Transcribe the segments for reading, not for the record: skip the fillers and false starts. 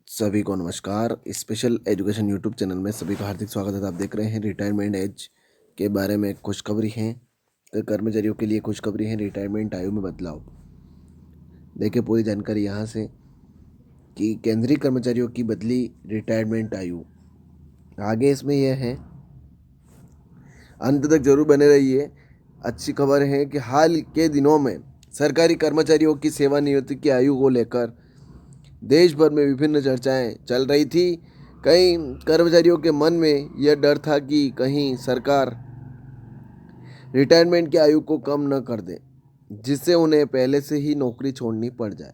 सभी को नमस्कार। स्पेशल एजुकेशन यूट्यूब चैनल में सभी का हार्दिक स्वागत है। आप देख रहे हैं रिटायरमेंट एज के बारे में खुशखबरी है। कर्मचारियों के लिए खुशखबरी है, रिटायरमेंट आयु में बदलाव। देखिए पूरी जानकारी यहाँ से कि केंद्रीय कर्मचारियों की बदली रिटायरमेंट आयु। आगे इसमें यह है, अंत तक जरूर बने रहिए। अच्छी खबर है कि हाल के दिनों में सरकारी कर्मचारियों की सेवानिवृत्ति की आयु को लेकर देश भर में विभिन्न चर्चाएं चल रही थी। कई कर्मचारियों के मन में यह डर था कि कहीं सरकार रिटायरमेंट की आयु को कम न कर दे, जिससे उन्हें पहले से ही नौकरी छोड़नी पड़ जाए।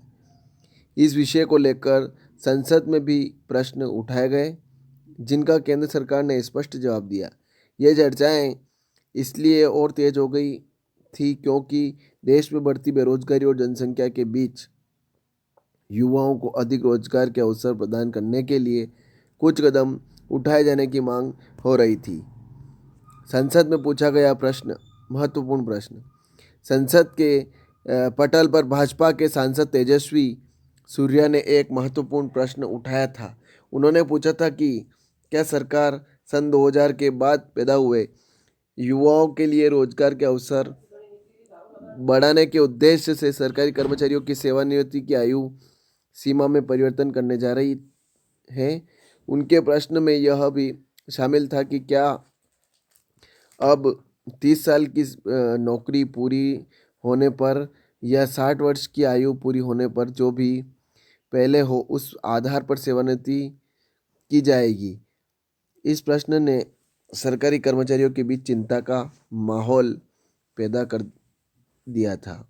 इस विषय को लेकर संसद में भी प्रश्न उठाए गए, जिनका केंद्र सरकार ने स्पष्ट जवाब दिया। ये चर्चाएं इसलिए और तेज हो गई थी क्योंकि देश में बढ़ती बेरोजगारी और जनसंख्या के बीच युवाओं को अधिक रोजगार के अवसर प्रदान करने के लिए कुछ कदम उठाए जाने की मांग हो रही थी। संसद में पूछा गया प्रश्न, महत्वपूर्ण प्रश्न। संसद के पटल पर भाजपा के सांसद तेजस्वी सूर्या ने एक महत्वपूर्ण प्रश्न उठाया था। उन्होंने पूछा था कि क्या सरकार सन 2000 के बाद पैदा हुए युवाओं के लिए रोजगार के अवसर बढ़ाने के उद्देश्य से सरकारी कर्मचारियों की सेवानिवृत्ति की आयु सीमा में परिवर्तन करने जा रही है। उनके प्रश्न में यह भी शामिल था कि क्या अब 30 साल की नौकरी पूरी होने पर या 60 वर्ष की आयु पूरी होने पर जो भी पहले हो उस आधार पर सेवानिवृत्ति की जाएगी। इस प्रश्न ने सरकारी कर्मचारियों के बीच चिंता का माहौल पैदा कर दिया था।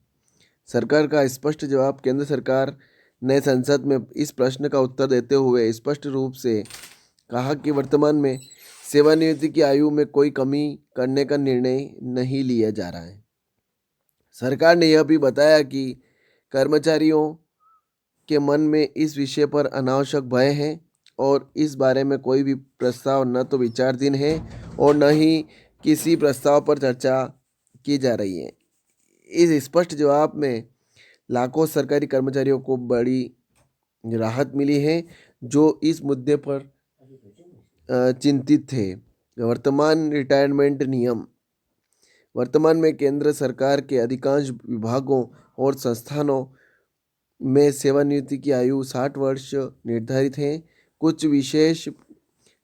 सरकार का स्पष्ट जवाब। केंद्र सरकार ने संसद में इस प्रश्न का उत्तर देते हुए स्पष्ट रूप से कहा कि वर्तमान में सेवानिवृत्ति की आयु में कोई कमी करने का निर्णय नहीं लिया जा रहा है। सरकार ने यह भी बताया कि कर्मचारियों के मन में इस विषय पर अनावश्यक भय है और इस बारे में कोई भी प्रस्ताव न तो विचाराधीन है और न ही किसी प्रस्ताव पर चर्चा की जा रही है। इस स्पष्ट जवाब में लाखों सरकारी कर्मचारियों को बड़ी राहत मिली है जो इस मुद्दे पर चिंतित थे। वर्तमान रिटायरमेंट नियम। वर्तमान में केंद्र सरकार के अधिकांश विभागों और संस्थानों में सेवानिवृत्ति की आयु 60 वर्ष निर्धारित है। कुछ विशेष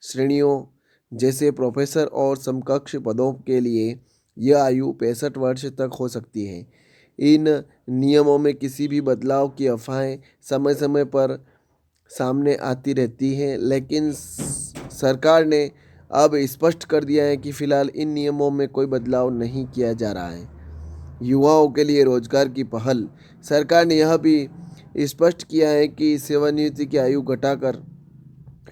श्रेणियों जैसे प्रोफेसर और समकक्ष पदों के लिए यह आयु 65 वर्ष तक हो सकती है। इन नियमों में किसी भी बदलाव की अफवाहें समय समय पर सामने आती रहती हैं, लेकिन सरकार ने अब स्पष्ट कर दिया है कि फिलहाल इन नियमों में कोई बदलाव नहीं किया जा रहा है। युवाओं के लिए रोजगार की पहल। सरकार ने यह भी स्पष्ट किया है कि सेवानिवृत्ति की आयु घटाकर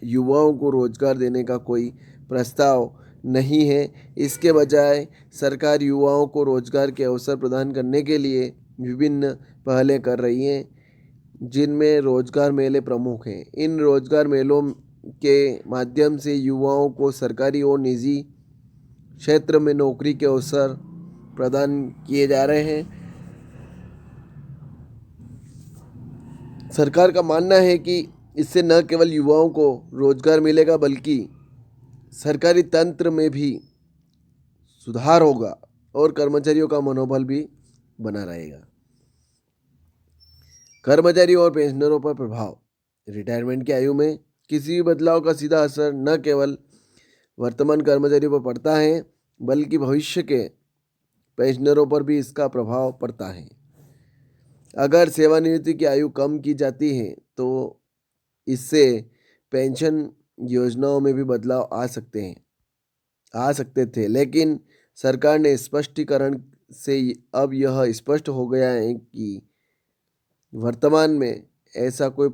युवाओं को रोजगार देने का कोई प्रस्ताव नहीं है। इसके बजाय सरकार युवाओं को रोजगार के अवसर प्रदान करने के लिए विभिन्न पहलें कर रही है, जिनमें रोजगार मेले प्रमुख हैं। इन रोजगार मेलों के माध्यम से युवाओं को सरकारी और निजी क्षेत्र में नौकरी के अवसर प्रदान किए जा रहे हैं। सरकार का मानना है कि इससे न केवल युवाओं को रोजगार मिलेगा बल्कि सरकारी तंत्र में भी सुधार होगा और कर्मचारियों का मनोबल भी बना रहेगा। कर्मचारियों और पेंशनरों पर प्रभाव। रिटायरमेंट की आयु में किसी भी बदलाव का सीधा असर न केवल वर्तमान कर्मचारियों पर पड़ता है बल्कि भविष्य के पेंशनरों पर भी इसका प्रभाव पड़ता है। अगर सेवानिवृत्ति की आयु कम की जाती है तो इससे पेंशन योजनाओं में भी बदलाव आ सकते थे, लेकिन सरकार ने स्पष्टीकरण से अब यह स्पष्ट हो गया है कि वर्तमान में ऐसा कोई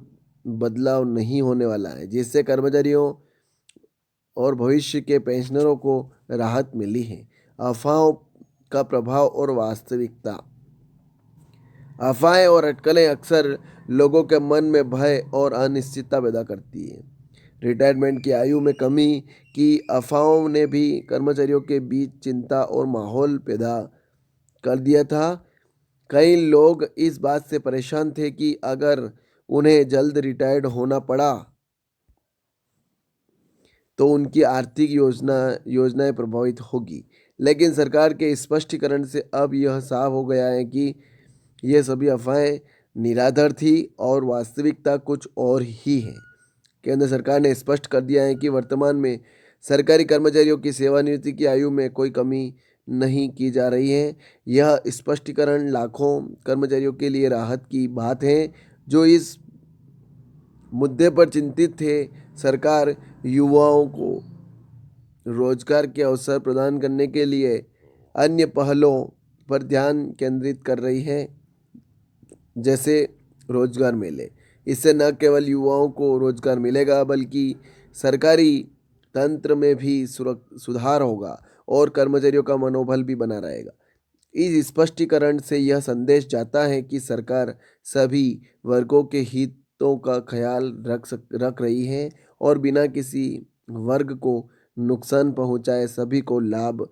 बदलाव नहीं होने वाला है, जिससे कर्मचारियों और भविष्य के पेंशनरों को राहत मिली है। अफवाहों का प्रभाव और वास्तविकता। अफवाहें और अटकलें अक्सर लोगों के मन में भय और अनिश्चितता पैदा करती है। रिटायरमेंट की आयु में कमी की अफवाहों ने भी कर्मचारियों के बीच चिंता और माहौल पैदा कर दिया था। कई लोग इस बात से परेशान थे कि अगर उन्हें जल्द रिटायर्ड होना पड़ा तो उनकी आर्थिक योजनाएं प्रभावित होगी। लेकिन सरकार के स्पष्टीकरण से अब यह साफ हो गया है कि ये सभी अफवाहें निराधार थी और वास्तविकता कुछ और ही है। केंद्र सरकार ने स्पष्ट कर दिया है कि वर्तमान में सरकारी कर्मचारियों की सेवानिवृत्ति की आयु में कोई कमी नहीं की जा रही है। यह स्पष्टीकरण लाखों कर्मचारियों के लिए राहत की बात है जो इस मुद्दे पर चिंतित थे। सरकार युवाओं को रोजगार के अवसर प्रदान करने के लिए अन्य पहलों पर ध्यान केंद्रित कर रही है, जैसे रोजगार मेले। इससे न केवल युवाओं को रोजगार मिलेगा बल्कि सरकारी तंत्र में भी सुधार होगा और कर्मचारियों का मनोबल भी बना रहेगा। इस स्पष्टीकरण से यह संदेश जाता है कि सरकार सभी वर्गों के हितों का ख्याल रख रही है और बिना किसी वर्ग को नुकसान पहुंचाए सभी को लाभ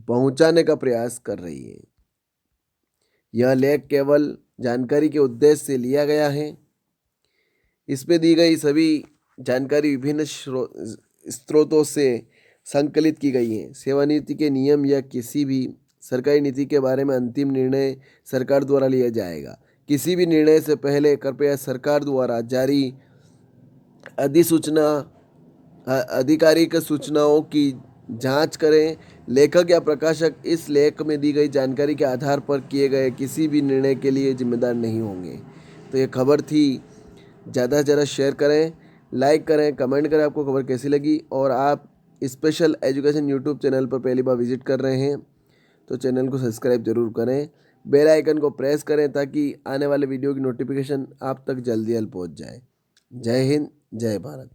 पहुंचाने का प्रयास कर रही है। यह लेख केवल जानकारी के उद्देश्य से लिया गया है। इसमें दी गई सभी जानकारी विभिन्न स्रोतों से संकलित की गई है। सेवानिवृत्ति के नियम या किसी भी सरकारी नीति के बारे में अंतिम निर्णय सरकार द्वारा लिया जाएगा। किसी भी निर्णय से पहले कृपया सरकार द्वारा जारी आधिकारिक सूचनाओं की जांच करें। लेखक या प्रकाशक इस लेख में दी गई जानकारी के आधार पर किए गए किसी भी निर्णय के लिए जिम्मेदार नहीं होंगे। तो ये खबर थी। ज़्यादा से ज़्यादा शेयर करें, लाइक करें, कमेंट करें आपको खबर कैसी लगी। और आप स्पेशल एजुकेशन यूट्यूब चैनल पर पहली बार विजिट कर रहे हैं तो चैनल को सब्सक्राइब जरूर करें, बेल आइकन को प्रेस करें ताकि आने वाले वीडियो की नोटिफिकेशन आप तक जल्दी पहुंच जाए। जय हिंद, जय भारत।